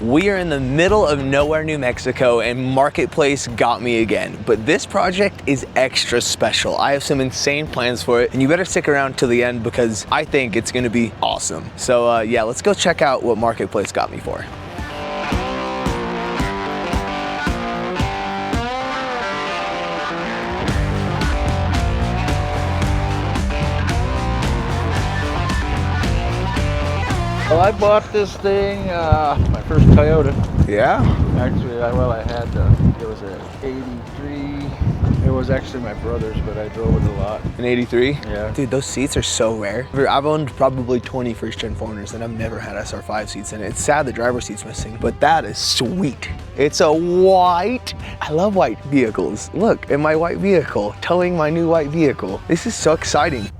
We are in the middle of nowhere, New Mexico, and Marketplace got me again. But this project is extra special. I have some insane plans for it, and you better stick around till the end because I think it's gonna be awesome. So yeah, let's go check out what Marketplace got me for. Well, I bought this thing, my first Toyota. Yeah? Actually, I had, it was an 83. It was actually my brother's, but I drove it a lot. An 83? Yeah. Dude, those seats are so rare. I've owned probably 20 first-gen 4Runners, and I've never had SR5 seats in it. It's sad the driver's seat's missing, but that is sweet. It's a white, I love white vehicles. Look at my white vehicle, towing my new white vehicle. This is so exciting.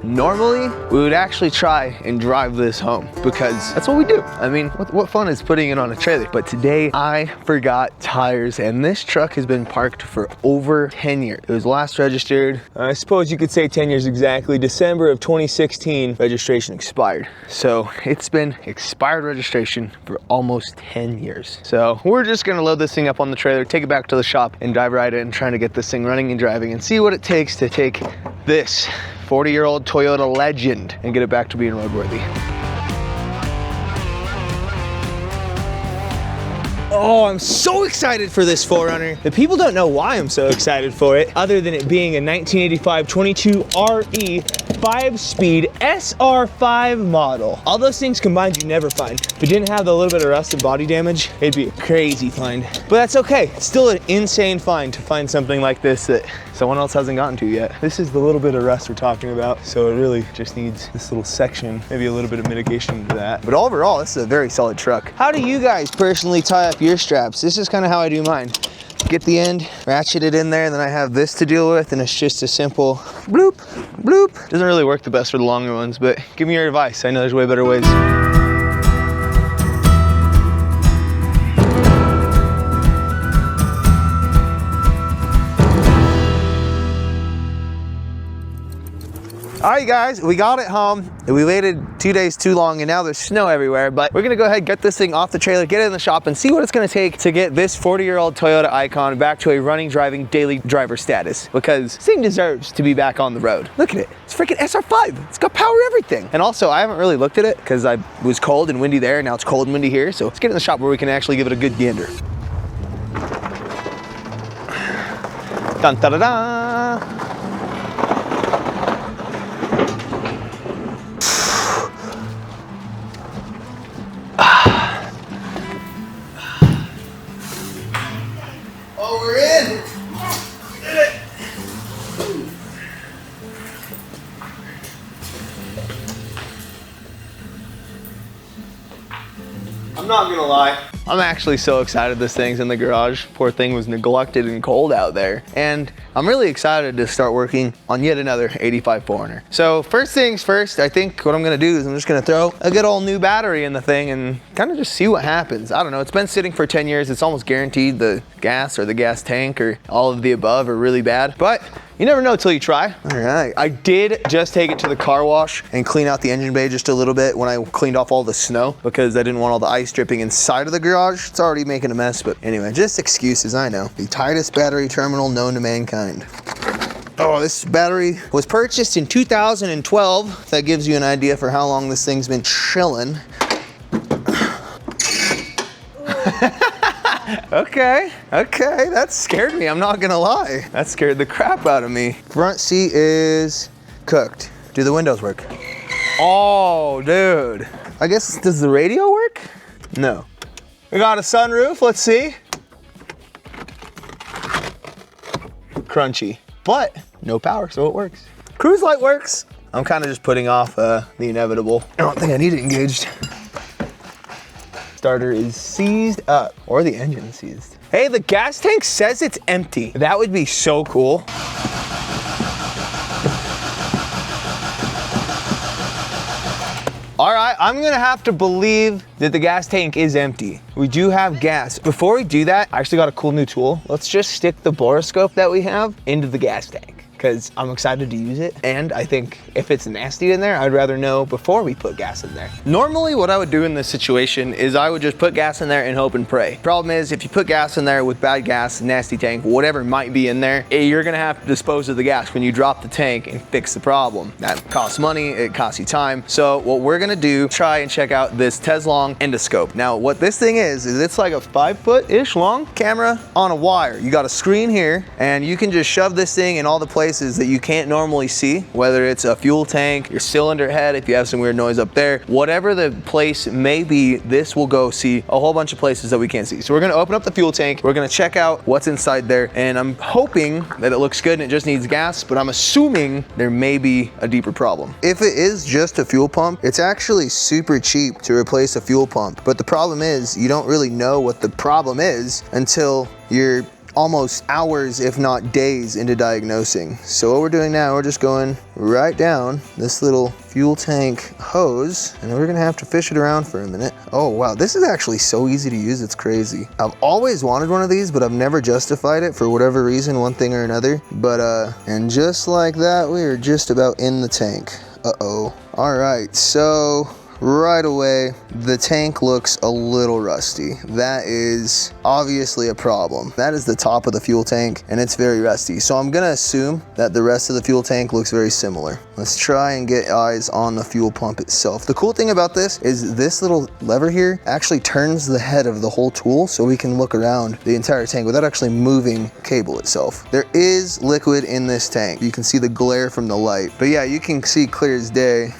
Normally, we would actually try and drive this home because that's what we do. I mean, what fun is putting it on a trailer? But today, I forgot tires, and this truck has been parked for over 10 years. It was last registered, I suppose you could say 10 years exactly. December of 2016, registration expired. So it's been expired registration for almost 10 years. So we're just gonna load this thing up on the trailer, take it back to the shop, and dive right in, trying to get this thing running and driving and see what it takes to take this 40-year-old Toyota Legend and get it back to being roadworthy. Oh, I'm so excited for this 4Runner. The people don't know why I'm so excited for it, other than it being a 1985 22RE 5-speed SR5 model. All those things combined you never find. If it didn't have the little bit of rust and body damage, it'd be a crazy find. But that's okay. It's still an insane find to find something like this that someone else hasn't gotten to yet. This is the little bit of rust we're talking about, so it really just needs this little section, maybe a little bit of mitigation to that. But overall, this is a very solid truck. How do you guys personally tie up your straps? This is kind of how I do mine. Get the end, ratchet it in there, and then I have this to deal with, and it's just a simple bloop, bloop. Doesn't really work the best for the longer ones, but give me your advice. I know there's way better ways. All right, guys, we got it home. We waited 2 days too long, and now there's snow everywhere, but we're gonna go ahead and get this thing off the trailer, get it in the shop, and see what it's gonna take to get this 40-year-old Toyota Icon back to a running, driving, daily driver status, because this thing deserves to be back on the road. Look at it, it's freaking SR5. It's got power everything. And also, I haven't really looked at it because I was cold and windy there, and now it's cold and windy here, so let's get in the shop where we can actually give it a good gander. Dun da da da. Oh, we're in! Did it! I'm not gonna lie, I'm actually so excited this thing's in the garage. Poor thing was neglected and cold out there. And I'm really excited to start working on yet another 85 4Runner. So first things first, I think what I'm gonna do is I'm just gonna throw a good old new battery in the thing and kind of just see what happens. I don't know, it's been sitting for 10 years. It's almost guaranteed the gas or the gas tank or all of the above are really bad, but you never know till you try. All right, I did just take it to the car wash and clean out the engine bay just a little bit when I cleaned off all the snow because I didn't want all the ice dripping inside of the garage. It's already making a mess, but anyway, just excuses, I know. The tightest battery terminal known to mankind. Oh, this battery was purchased in 2012. That gives you an idea for how long this thing's been chilling. Okay, that scared me, I'm not gonna lie. That scared the crap out of me. Front seat is cooked. Do the windows work? Oh, dude. I guess, does the radio work? No. We got a sunroof, let's see. Crunchy, but no power, so it works. Cruise light works. I'm kind of just putting off the inevitable. I don't think I need it engaged. Starter is seized up, or the engine seized. Hey, the gas tank says it's empty. That would be so cool. All right, I'm gonna have to believe that the gas tank is empty. We do have gas. Before we do that, I actually got a cool new tool. Let's just stick the borescope that we have into the gas tank. because I'm excited to use it. And I think if it's nasty in there, I'd rather know before we put gas in there. Normally what I would do in this situation is I would just put gas in there and hope and pray. Problem is, if you put gas in there with bad gas, nasty tank, whatever might be in there, you're gonna have to dispose of the gas when you drop the tank and fix the problem. That costs money, it costs you time. So what we're gonna do, try and check out this Teslong endoscope. Now what this thing is it's like a 5-foot-ish long camera on a wire. You got a screen here and you can just shove this thing in all the places that you can't normally see, whether it's a fuel tank, your cylinder head, if you have some weird noise up there, whatever the place may be, this will go see a whole bunch of places that we can't see. So we're gonna open up the fuel tank, we're gonna check out what's inside there, and I'm hoping that it looks good and it just needs gas, but I'm assuming there may be a deeper problem. If it is just a fuel pump, it's actually super cheap to replace a fuel pump, but the problem is you don't really know what the problem is until you're almost hours, if not days, into diagnosing. So what we're doing now, we're just going right down this little fuel tank hose, and we're gonna have to fish it around for a minute. Oh wow, this is actually so easy to use, it's crazy. I've always wanted one of these, but I've never justified it for whatever reason, one thing or another. But and just like that, we are just about in the tank. Uh-oh. All right, so right away, the tank looks a little rusty. That is obviously a problem. That is the top of the fuel tank and it's very rusty. So I'm gonna assume that the rest of the fuel tank looks very similar. Let's try and get eyes on the fuel pump itself. The cool thing about this is this little lever here actually turns the head of the whole tool so we can look around the entire tank without actually moving the cable itself. There is liquid in this tank. You can see the glare from the light, but yeah, you can see clear as day.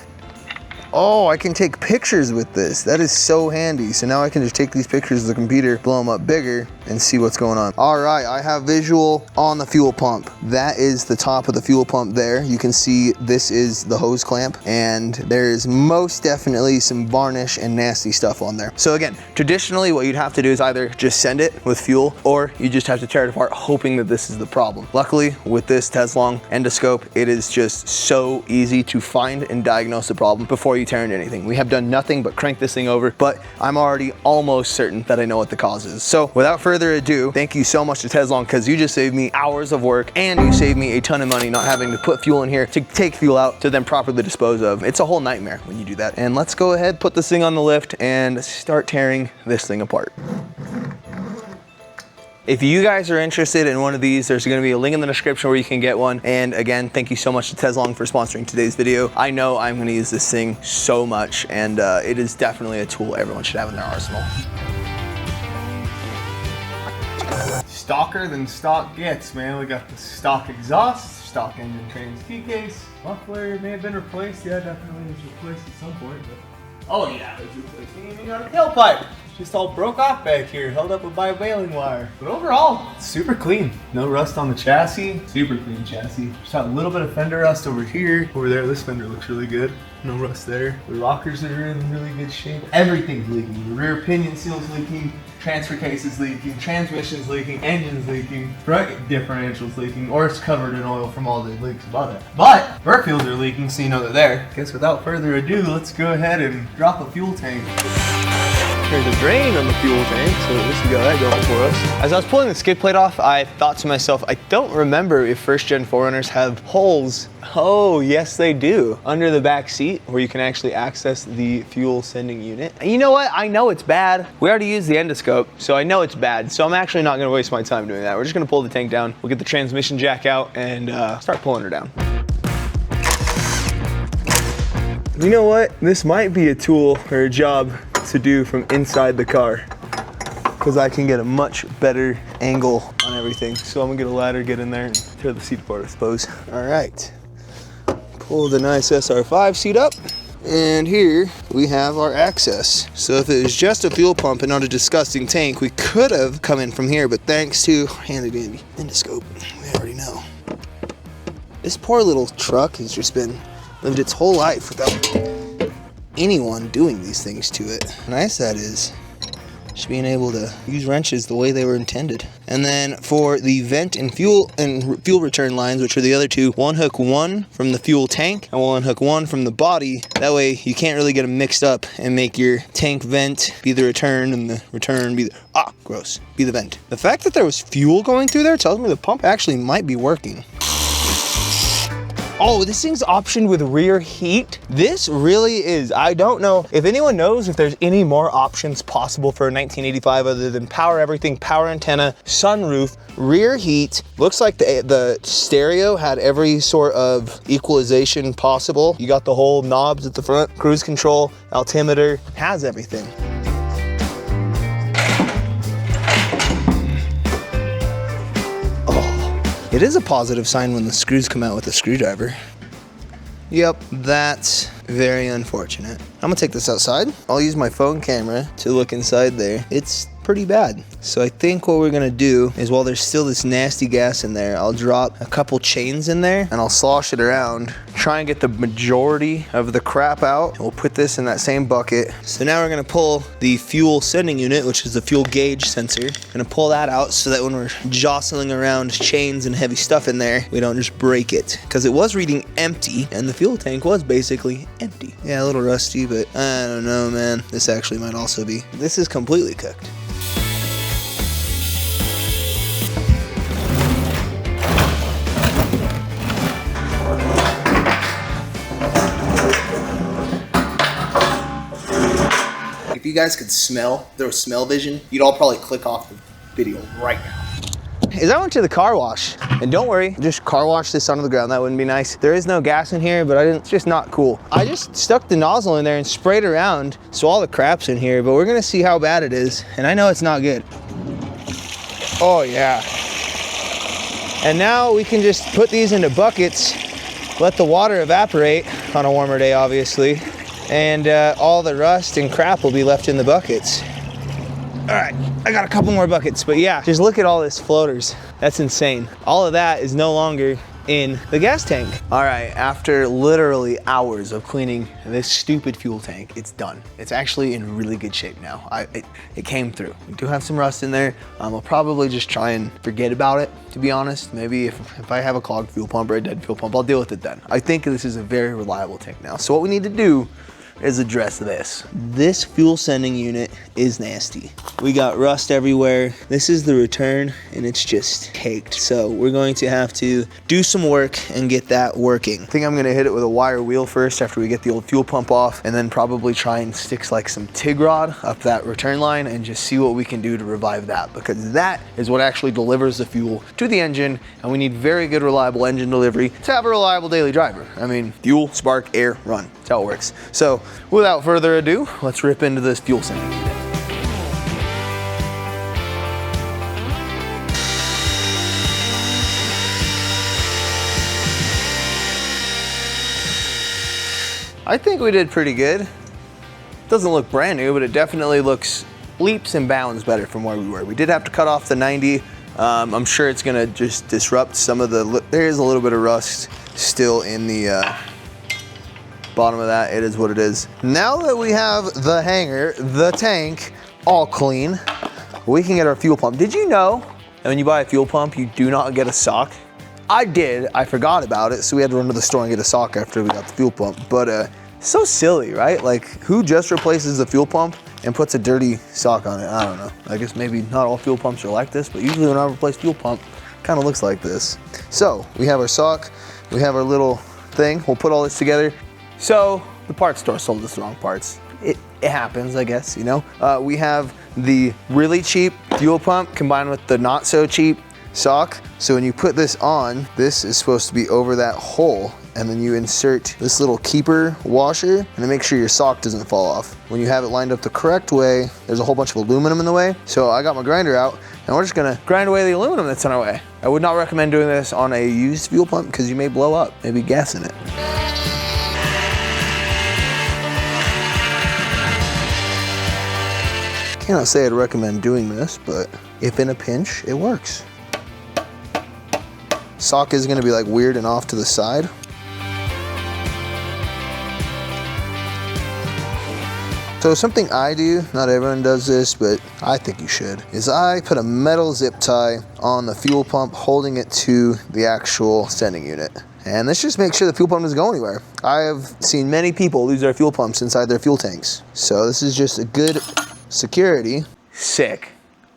Oh, I can take pictures with this. That is so handy. So now I can just take these pictures of the computer, blow them up bigger, and see what's going on. All right, I have visual on the fuel pump. That is the top of the fuel pump there. You can see this is the hose clamp, and there's most definitely some varnish and nasty stuff on there. So again, traditionally what you'd have to do is either just send it with fuel, or you just have to tear it apart hoping that this is the problem. Luckily, with this Teslong endoscope, it is just so easy to find and diagnose the problem before you tear into anything. We have done nothing but crank this thing over, but I'm already almost certain that I know what the cause is. So without further ado, thank you so much to Teslong, because you just saved me hours of work and you saved me a ton of money not having to put fuel in here to take fuel out to then properly dispose of. It's a whole nightmare when you do that. And let's go ahead, put this thing on the lift and start tearing this thing apart. If you guys are interested in one of these, there's gonna be a link in the description where you can get one. And again, thank you so much to Teslong for sponsoring today's video. I know I'm gonna use this thing so much, and it is definitely a tool everyone should have in their arsenal. Stocker than stock gets, man. We got the stock exhaust, stock engine trans key case. Muffler may have been replaced. Yeah, definitely was replaced at some point. But oh yeah, it was replaced. We even got a tailpipe. Just all broke off back here, held up with by a baling wire. But overall, super clean. No rust on the chassis. Super clean chassis. Just got a little bit of fender rust over here. Over there, this fender looks really good. No rust there. The rockers are in really good shape. Everything's leaking. The rear pinion seal's leaking. Transfer case is leaking. Transmission's leaking. Engine's leaking. Front differential's leaking. Or it's covered in oil from all the leaks above it. But brake fields are leaking, so you know they're there. Guess without further ado, let's go ahead and drop a fuel tank. There's a drain on the fuel tank, so at least we got that going for us. As I was pulling the skid plate off, I thought to myself, I don't remember if first gen 4Runners have holes. Oh, yes they do. Under the back seat, where you can actually access the fuel sending unit. And you know what? I know it's bad. We already used the endoscope, so I know it's bad. So I'm actually not gonna waste my time doing that. We're just gonna pull the tank down. We'll get the transmission jack out and start pulling her down. You know what? This might be a tool or a job to do from inside the car, because I can get a much better angle on everything. So I'm gonna get a ladder, get in there, and tear the seat apart, I suppose. All right, pull the nice SR5 seat up, and here we have our access. So if it was just a fuel pump and not a disgusting tank, we could have come in from here, but thanks to handy dandy endoscope, we already know. This poor little truck has just been lived its whole life without anyone doing these things to it. Nice that is. Just being able to use wrenches the way they were intended. And then for the vent and fuel return lines, which are the other two, one hook one from the fuel tank and one hook one from the body. That way you can't really get them mixed up and make your tank vent be the return and the return be the, gross, be the vent. The fact that there was fuel going through there tells me the pump actually might be working. Oh, this thing's optioned with rear heat. This really is, I don't know if anyone knows if there's any more options possible for a 1985 other than power everything, power antenna, sunroof, rear heat. Looks like the stereo had every sort of equalization possible. You got the whole knobs at the front, cruise control, altimeter, has everything. It is a positive sign when the screws come out with a screwdriver. Yep, that's very unfortunate. I'm gonna take this outside. I'll use my phone camera to look inside there. It's pretty bad. So I think what we're gonna do is, while there's still this nasty gas in there, I'll drop a couple chains in there and I'll slosh it around, try and get the majority of the crap out. We'll put this in that same bucket. So now we're gonna pull the fuel sending unit, which is the fuel gauge sensor. Gonna pull that out so that when we're jostling around chains and heavy stuff in there, we don't just break it. Because it was reading empty and the fuel tank was basically empty. Yeah, a little rusty, but I don't know, man. This actually might also be. This is completely cooked. If you guys could smell, if there was smell vision, you'd all probably click off the video right now. Is I went to the car wash, and don't worry, just car wash this onto the ground. That wouldn't be nice. There is no gas in here, but it's just not cool. I just stuck the nozzle in there and sprayed around, so all the crap's in here, but we're gonna see how bad it is, and I know it's not good. Oh yeah. And now we can just put these into buckets, let the water evaporate on a warmer day, obviously, and all the rust and crap will be left in the buckets. All right, I got a couple more buckets, but yeah, just look at all this floaters. That's insane. All of that is no longer in the gas tank. All right, after literally hours of cleaning this stupid fuel tank, it's done. It's actually in really good shape now. It came through. We do have some rust in there. I'll probably just try and forget about it, to be honest. Maybe if I have a clogged fuel pump or a dead fuel pump, I'll deal with it then. I think this is a very reliable tank now. So what we need to do is address this. This fuel sending unit is nasty. We got rust everywhere. This is the return and it's just caked. So we're going to have to do some work and get that working. I think I'm gonna hit it with a wire wheel first after we get the old fuel pump off, and then probably try and stick like some TIG rod up that return line and just see what we can do to revive that, because that is what actually delivers the fuel to the engine, and we need very good reliable engine delivery to have a reliable daily driver. I mean, fuel, spark, air, run. That's how it works. So without further ado, let's rip into this fuel sending unit. I think we did pretty good. Doesn't look brand new, but it definitely looks leaps and bounds better from where we were. We did have to cut off the 90. I'm sure it's gonna just disrupt some of the, there is a little bit of rust still in the bottom of that. It is what it is. Now that we have the hanger, the tank, all clean, we can get our fuel pump. Did you know that when you buy a fuel pump, you do not get a sock? I did, I forgot about it, so we had to run to the store and get a sock after we got the fuel pump. But so silly, right? Like, who just replaces the fuel pump and puts a dirty sock on it? I don't know. I guess maybe not all fuel pumps are like this, but usually when I replace fuel pump, it kind of looks like this. So we have our sock, we have our little thing. We'll put all this together. So the parts store sold us the wrong parts. It happens, I guess, you know? We have the really cheap fuel pump combined with the not so cheap sock. So when you put this on, this is supposed to be over that hole, and then you insert this little keeper washer and then make sure your sock doesn't fall off. When you have it lined up the correct way, there's a whole bunch of aluminum in the way. So I got my grinder out and we're just gonna grind away the aluminum that's in our way. I would not recommend doing this on a used fuel pump because you may blow up, maybe gas in it. Cannot say I'd recommend doing this, but if in a pinch, it works. Sock is gonna be like weird and off to the side. So something I do, not everyone does this, but I think you should, is I put a metal zip tie on the fuel pump holding it to the actual sending unit. And this just makes sure the fuel pump doesn't go anywhere. I have seen many people lose their fuel pumps inside their fuel tanks. So this is just a good security. Sick.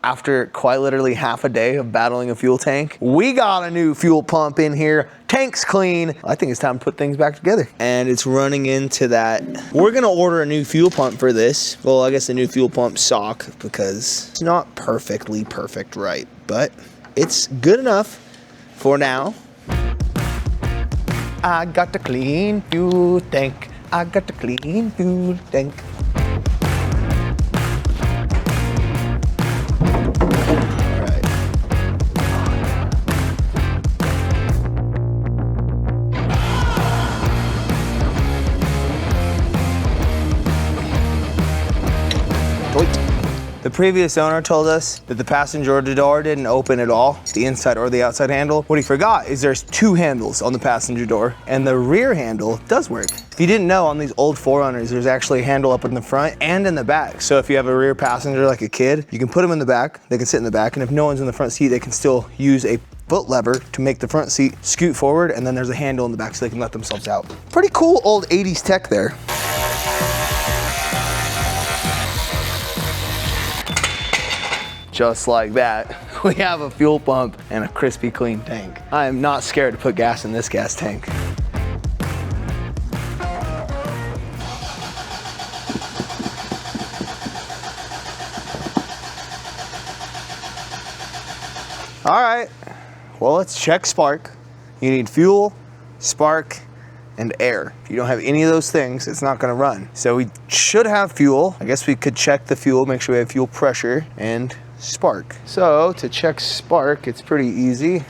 after quite literally half a day of battling a fuel tank, we got a new fuel pump in here. Tank's clean. I think it's time to put things back together. And it's running into that. We're gonna order a new fuel pump for this. Well, I guess a new fuel pump sock, because it's not perfectly perfect right, but it's good enough for now. I got the clean fuel tank. I got the clean fuel tank. The previous owner told us that the passenger door didn't open at all, the inside or the outside handle. What he forgot is there's 2 handles on the passenger door, and the rear handle does work. If you didn't know, on these old 4Runners, there's actually a handle up in the front and in the back. So if you have a rear passenger like a kid, you can put them in the back, they can sit in the back, and if no one's in the front seat, they can still use a foot lever to make the front seat scoot forward, and then there's a handle in the back so they can let themselves out. Pretty cool old 80s tech there. Just like that, we have a fuel pump and a crispy clean tank. I am not scared to put gas in this gas tank. All right, well, let's check spark. You need fuel, spark, and air. If you don't have any of those things, it's not gonna run. So we should have fuel. I guess we could check the fuel, make sure we have fuel pressure and spark. So to check spark, it's pretty easy.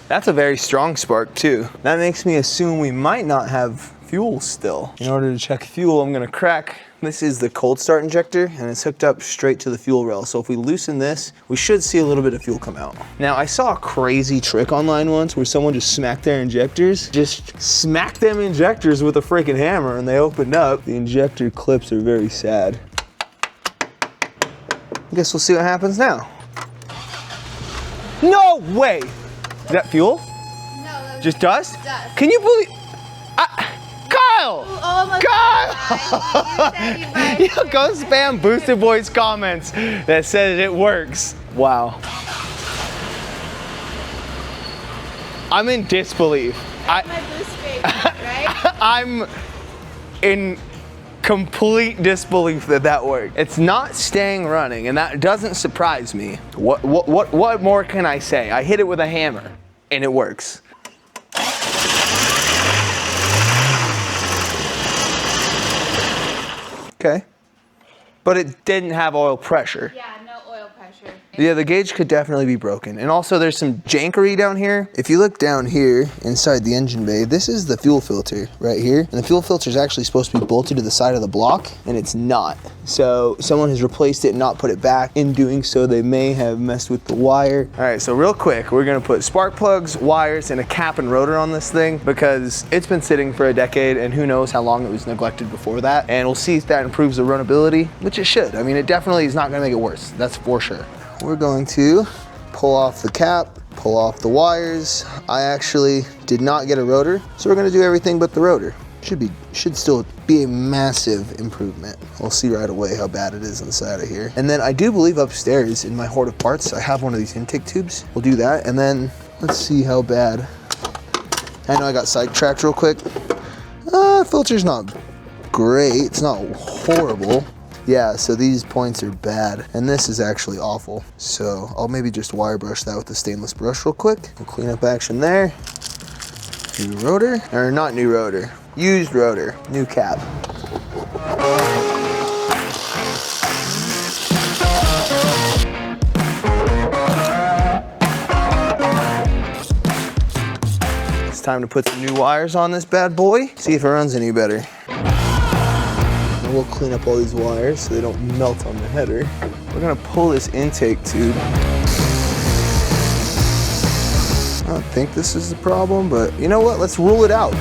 That's a very strong spark too. That makes me assume we might not have fuel still. In order to check fuel, I'm gonna crack. This is the cold start injector, and it's hooked up straight to the fuel rail. So if we loosen this, we should see a little bit of fuel come out. Now, I saw a crazy trick online once where someone just smacked their injectors, just smacked them injectors with a freaking hammer, and they opened up. The injector clips are very sad. I guess we'll see what happens now. No way! Is that fuel? No, that was just dust? Dust. Can you believe? Kyle! Kyle! You go spam Boosted Boys comments that says it works. Wow. I'm in disbelief. That's my boost baby, right? I'm in complete disbelief that that worked. It's not staying running, and that doesn't surprise me. What more can I say? I hit it with a hammer, and it works. Okay, but it didn't have oil pressure. Yeah, no oil pressure. Yeah, the gauge could definitely be broken. And also there's some jankery down here. If you look down here inside the engine bay, this is the fuel filter right here. And the fuel filter is actually supposed to be bolted to the side of the block, and it's not. So someone has replaced it and not put it back. In doing so, they may have messed with the wire. All right, so real quick, we're gonna put spark plugs, wires, and a cap and rotor on this thing because it's been sitting for a decade, and who knows how long it was neglected before that. And we'll see if that improves the runnability, which it should. I mean, it definitely is not gonna make it worse, that's for sure. We're going to pull off the cap, pull off the wires. I actually did not get a rotor, so we're gonna do everything but the rotor. Should still be a massive improvement. We'll see right away how bad it is inside of here. And then I do believe upstairs in my hoard of parts, I have one of these intake tubes. We'll do that, and then let's see how bad. I know I got sidetracked real quick. Filter's not great, it's not horrible. Yeah, so these points are bad, and this is actually awful. So I'll maybe just wire brush that with a stainless brush real quick. We'll clean up action there. New rotor, or not new rotor, used rotor, new cap. It's time to put some new wires on this bad boy, see if it runs any better. We'll clean up all these wires so they don't melt on the header. We're gonna pull this intake tube. I don't think this is the problem, but you know what? Let's rule it out.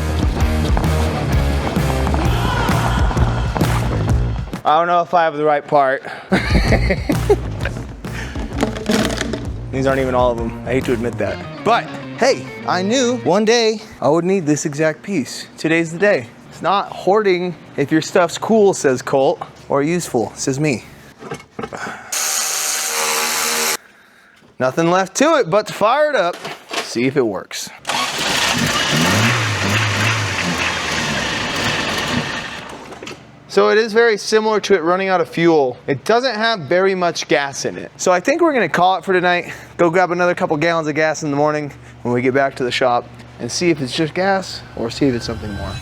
I don't know if I have the right part. These aren't even all of them. I hate to admit that. But hey, I knew one day I would need this exact piece. Today's the day. It's not hoarding if your stuff's cool, says Colt, or useful, says me. Nothing left to it but to fire it up, see if it works. So it is very similar to it running out of fuel. It doesn't have very much gas in it. So I think we're gonna call it for tonight. Go grab another couple gallons of gas in the morning when we get back to the shop and see if it's just gas or see if it's something more.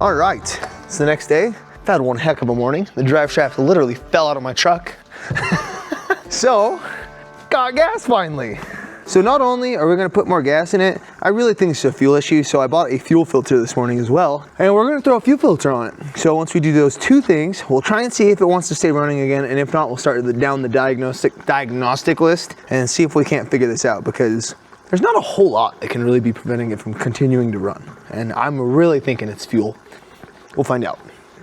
All right, it's the next day. I've had one heck of a morning. The drive shaft literally fell out of my truck. So, got gas finally. So not only are we gonna put more gas in it, I really think it's a fuel issue, so I bought a fuel filter this morning as well, and we're gonna throw a fuel filter on it. So once we do those two things, we'll try and see if it wants to stay running again, and if not, we'll start down the diagnostic list and see if we can't figure this out, because there's not a whole lot that can really be preventing it from continuing to run. And I'm really thinking it's fuel. We'll find out.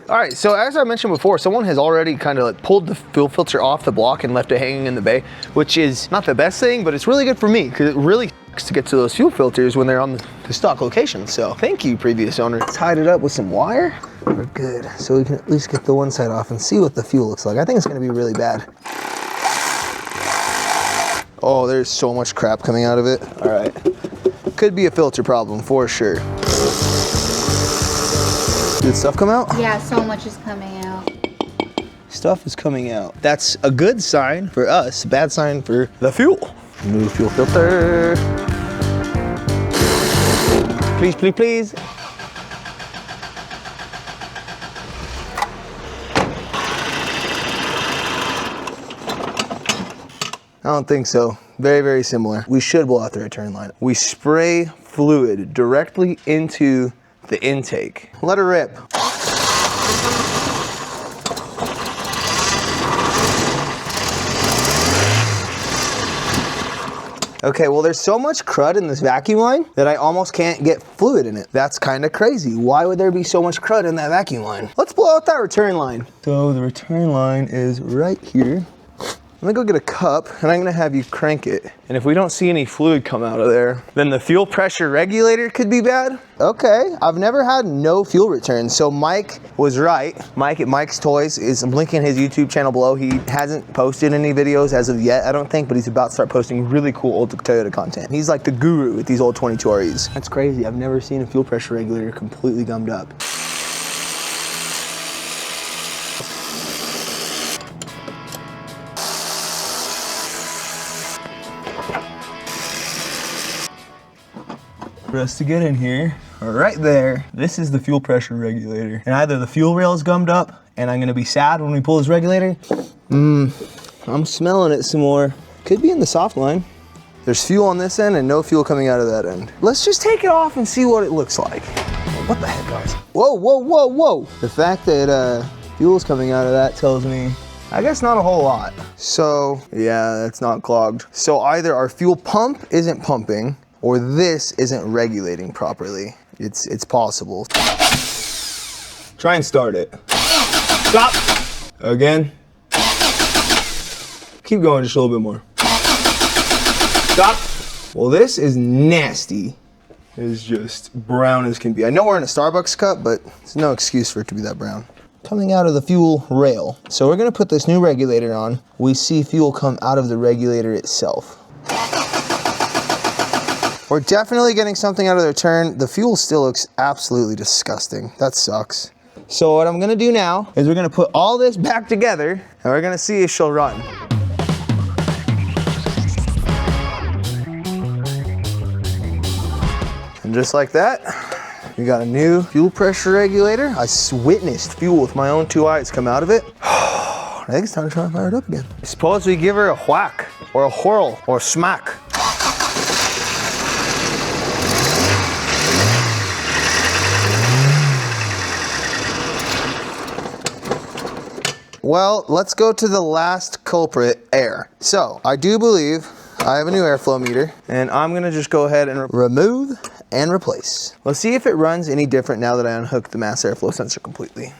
All right, so as I mentioned before, someone has already kind of like pulled the fuel filter off the block and left it hanging in the bay, which is not the best thing, but it's really good for me because it really sucks to get to those fuel filters when they're on the stock location. So thank you, previous owner. Tied it up with some wire. We're good. So we can at least get the one side off and see what the fuel looks like. I think it's gonna be really bad. Oh, there's so much crap coming out of it. All right, could be a filter problem for sure. Did stuff come out? Yeah, so much is coming out. Stuff is coming out. That's a good sign for us, bad sign for the fuel. New fuel filter. Please, please, please. I don't think so. Very, very similar. We should blow out the return line. We spray fluid directly into the intake. Let her rip. Okay, well there's so much crud in this vacuum line that I almost can't get fluid in it. That's kind of crazy. Why would there be so much crud in that vacuum line? Let's blow out that return line. So the return line is right here. I'm gonna go get a cup and I'm gonna have you crank it. And if we don't see any fluid come out of there, then the fuel pressure regulator could be bad. Okay, I've never had no fuel return. So Mike was right. Mike at Mike's Toys is linking his YouTube channel below. He hasn't posted any videos as of yet, I don't think, but he's about to start posting really cool old Toyota content. He's like the guru with these old 22 REs. That's crazy, I've never seen a fuel pressure regulator completely gummed up. For us to get in here, right there, this is the fuel pressure regulator. And either the fuel rail is gummed up and I'm gonna be sad when we pull this regulator. I'm smelling it some more. Could be in the soft line. There's fuel on this end and no fuel coming out of that end. Let's just take it off and see what it looks like. What the heck, guys? Whoa, whoa, whoa, whoa. The fact that fuel is coming out of that tells me, I guess not a whole lot. So yeah, that's not clogged. So either our fuel pump isn't pumping or this isn't regulating properly. It's possible. Try and start it. Stop! Again. Keep going just a little bit more. Stop! Well, this is nasty. It is just brown as can be. I know we're in a Starbucks cup, but there's no excuse for it to be that brown. Coming out of the fuel rail. So we're gonna put this new regulator on. We see fuel come out of the regulator itself. We're definitely getting something out of the return. The fuel still looks absolutely disgusting. That sucks. So what I'm gonna do now is we're gonna put all this back together and we're gonna see if she'll run. And just like that, we got a new fuel pressure regulator. I witnessed fuel with my own two eyes come out of it. I think it's time to try and fire it up again. Suppose we give her a whack or a whirl or a smack. Well, let's go to the last culprit, air. So, I do believe I have a new airflow meter, and I'm gonna just go ahead and remove and replace. Let's see if it runs any different now that I unhook the mass airflow sensor completely.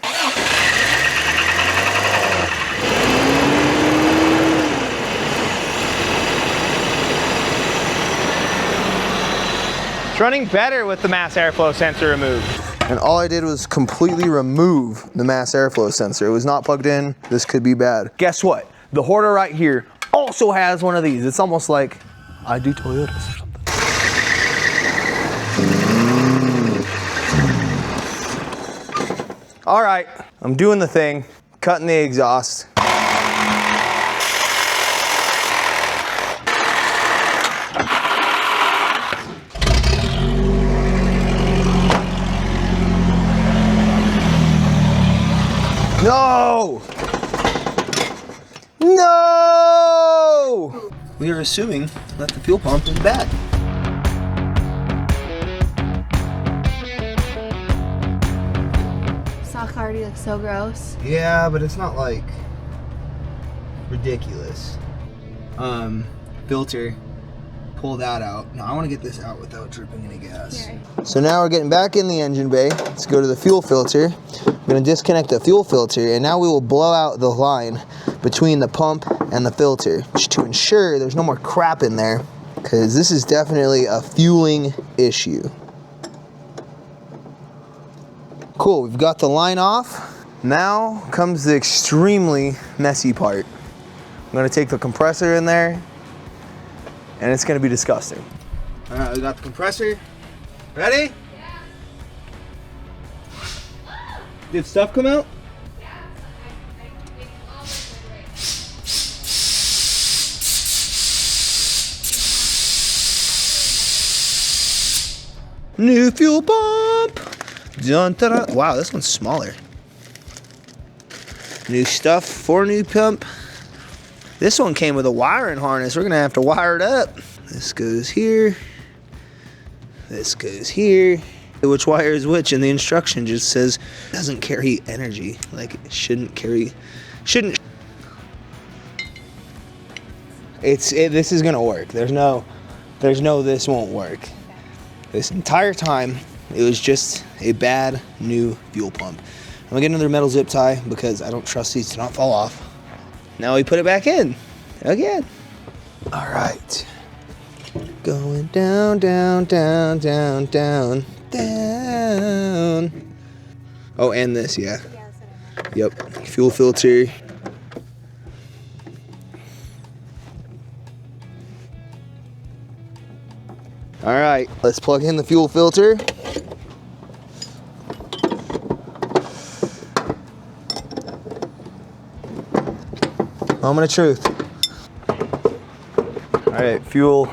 It's running better with the mass airflow sensor removed. And all I did was completely remove the mass airflow sensor. It was not plugged in. This could be bad. Guess what? The hoarder right here also has one of these. It's almost like I do Toyotas or something. All right, I'm doing the thing, cutting the exhaust. No! No! We are assuming that the fuel pump is bad. Sock already looks so gross. Yeah, but it's not like ridiculous. Filter, pull that out. Now I want to get this out without dripping any gas. Here. So now we're getting back in the engine bay. Let's go to the fuel filter. I'm going to disconnect the fuel filter, and now we will blow out the line between the pump and the filter to ensure there's no more crap in there, because this is definitely a fueling issue. Cool, we've got the line off. Now comes the extremely messy part. I'm gonna take the compressor in there, and it's gonna be disgusting. All right, we got the compressor. Ready? Yeah. Did stuff come out? New fuel pump. Dun, dun, dun. Wow, this one's smaller. New stuff for new pump. This one came with a wiring harness. We're gonna have to wire it up. This goes here. This goes here. Which wire is which? And the instruction just says doesn't carry energy. Like it shouldn't carry. Shouldn't. This is gonna work. There's no this won't work. This entire time, it was just a bad new fuel pump. I'm gonna get another metal zip tie because I don't trust these to not fall off. Now we put it back in again. All right. Going down, down, down, down, down, down. Oh, and this, yeah. Yep, fuel filter. All right, let's plug in the fuel filter. Moment of truth. All right, fuel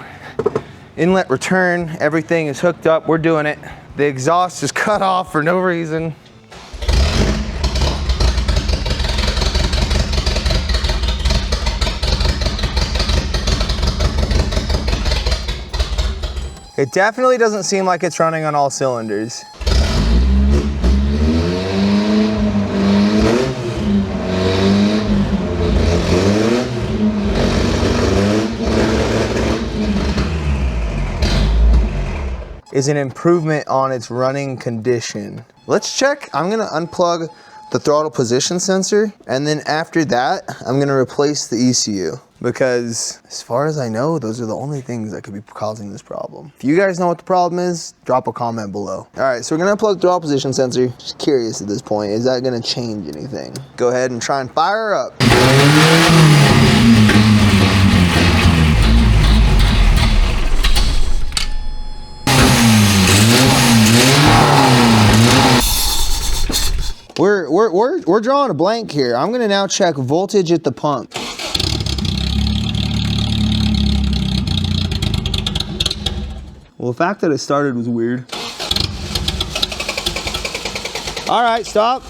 inlet return, everything is hooked up, we're doing it. The exhaust is cut off for no reason. It definitely doesn't seem like it's running on all cylinders. Is an improvement on its running condition. Let's check. I'm gonna unplug the throttle position sensor, and then after that, I'm gonna replace the ECU, because as far as I know, those are the only things that could be causing this problem. If you guys know what the problem is, drop a comment below. All right, so we're gonna unplug the throttle position sensor. Just curious at this point, is that gonna change anything? Go ahead and try and fire her up. We're drawing a blank here. I'm gonna now check voltage at the pump. Well, the fact that it started was weird. All right, stop.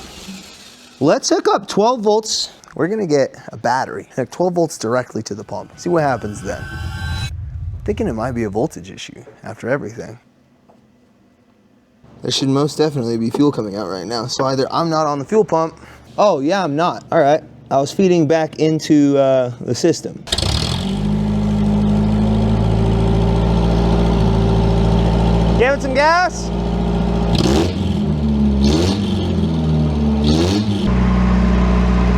Let's hook up 12 volts. We're gonna get a battery, hook 12 volts directly to the pump. See what happens then. I'm thinking it might be a voltage issue after everything. There should most definitely be fuel coming out right now. So either I'm not on the fuel pump. Oh yeah, I'm not. All right, I was feeding back into the system. Give it some gas.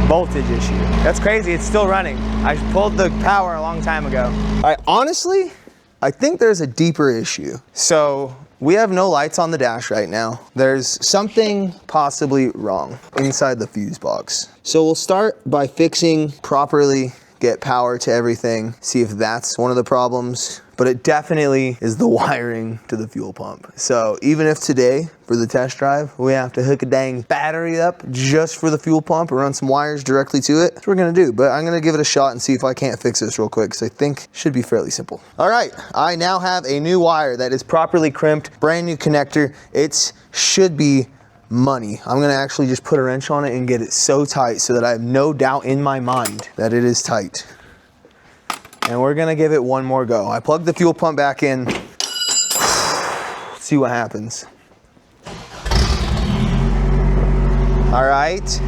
Voltage issue. That's crazy, it's still running. I pulled the power a long time ago. All right, honestly, I think there's a deeper issue. So we have no lights on the dash right now. There's something possibly wrong inside the fuse box. So we'll start by fixing properly, get power to everything, see if that's one of the problems. but it definitely is the wiring to the fuel pump. So even if today for the test drive, we have to hook a dang battery up just for the fuel pump and run some wires directly to it, that's what we're gonna do. But I'm gonna give it a shot and see if I can't fix this real quick, because I think it should be fairly simple. All right, I now have a new wire that is properly crimped, brand new connector. It should be money. I'm gonna actually just put a wrench on it and get it so tight so that I have no doubt in my mind that it is tight. And we're gonna give it one more go. I plugged the fuel pump back in. Let's see what happens. All right.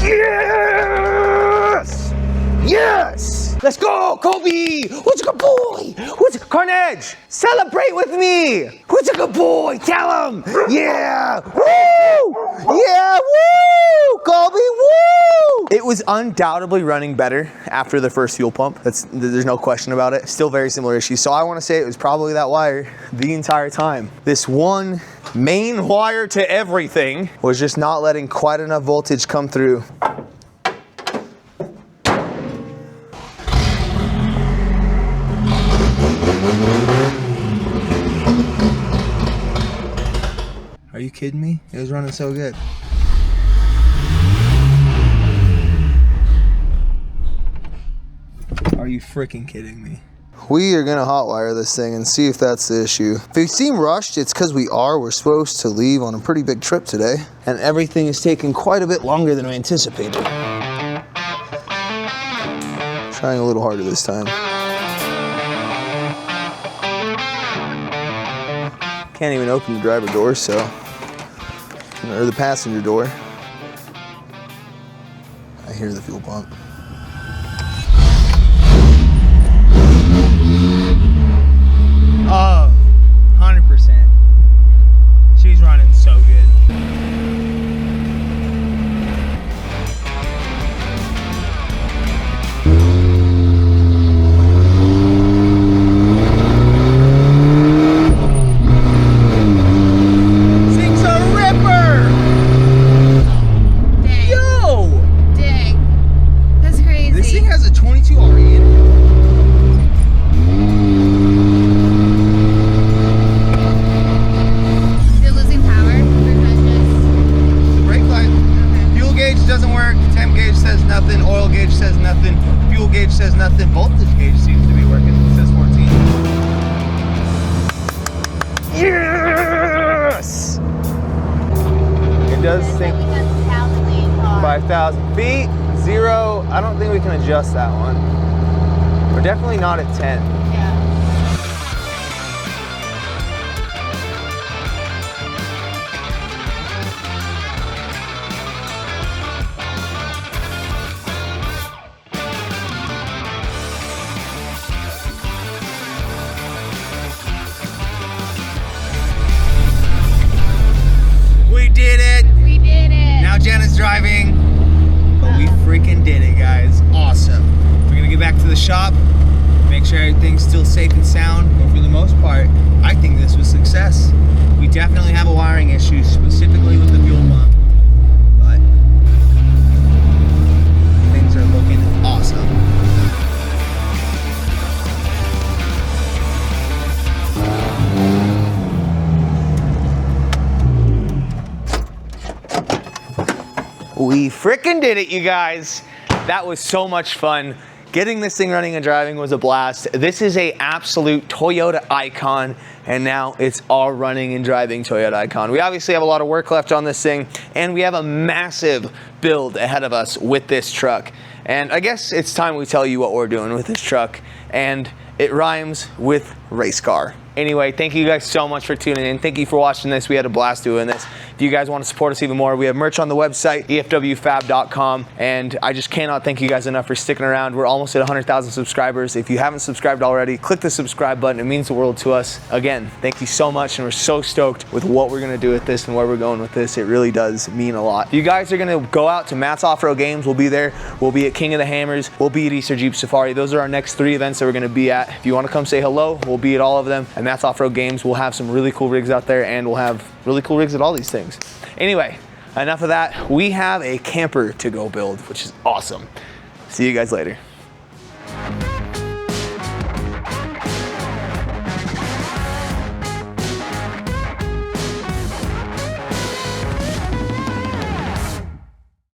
Yes! Yes! Let's go, Kobe! Who's a good boy? Who's a Carnage? Celebrate with me! Who's a good boy? Tell him! Yeah! Woo! Yeah! Woo! Kobe! Woo! It was undoubtedly running better after the first fuel pump. There's no question about it. Still very similar issues. So I want to say it was probably that wire the entire time. This one main wire to everything was just not letting quite enough voltage come through. Are you kidding me? It was running so good. Are you freaking kidding me? We are gonna hotwire this thing and see if that's the issue. If we seem rushed, it's because we are. We're supposed to leave on a pretty big trip today, and everything is taking quite a bit longer than we anticipated. Trying a little harder this time. Can't even open the driver door, so, or the passenger door. I hear the fuel pump. Oh, 100%. She's running so good. Says nothing. Voltage gauge seems to be working. It says 14. Yes! It does think 5,000 feet. 0. I don't think we can adjust that one. We're definitely not at 10. Driving, but we freaking did it, guys. Awesome. We're gonna get back to the shop, make sure everything's still safe and sound, but for the most part, I think this was success. We definitely have a wiring issue, specifically with the fuel pump, but things are looking awesome. We frickin' did it, you guys. That was so much fun. Getting this thing running and driving was a blast. This is a absolute Toyota icon, and now it's our running and driving Toyota icon. We obviously have a lot of work left on this thing, and we have a massive build ahead of us with this truck. And I guess it's time we tell you what we're doing with this truck, and it rhymes with race car. Anyway, thank you guys so much for tuning in. Thank you for watching this. We had a blast doing this. If you guys want to support us even more, we have merch on the website, efwfab.com. And I just cannot thank you guys enough for sticking around. We're almost at 100,000 subscribers. If you haven't subscribed already, click the subscribe button. It means the world to us. Again, thank you so much. And we're so stoked with what we're going to do with this and where we're going with this. It really does mean a lot. If you guys are going to go out to Matt's Off-Road Games, we'll be there. We'll be at King of the Hammers. We'll be at Easter Jeep Safari. Those are our next 3 events that we're going to be at. If you want to come say hello, we'll be at all of them. At Matt's Off-Road Games, we'll have some really cool rigs out there, and we'll have really cool rigs at all these things. Anyway, enough of that. We have a camper to go build, which is awesome. See you guys later.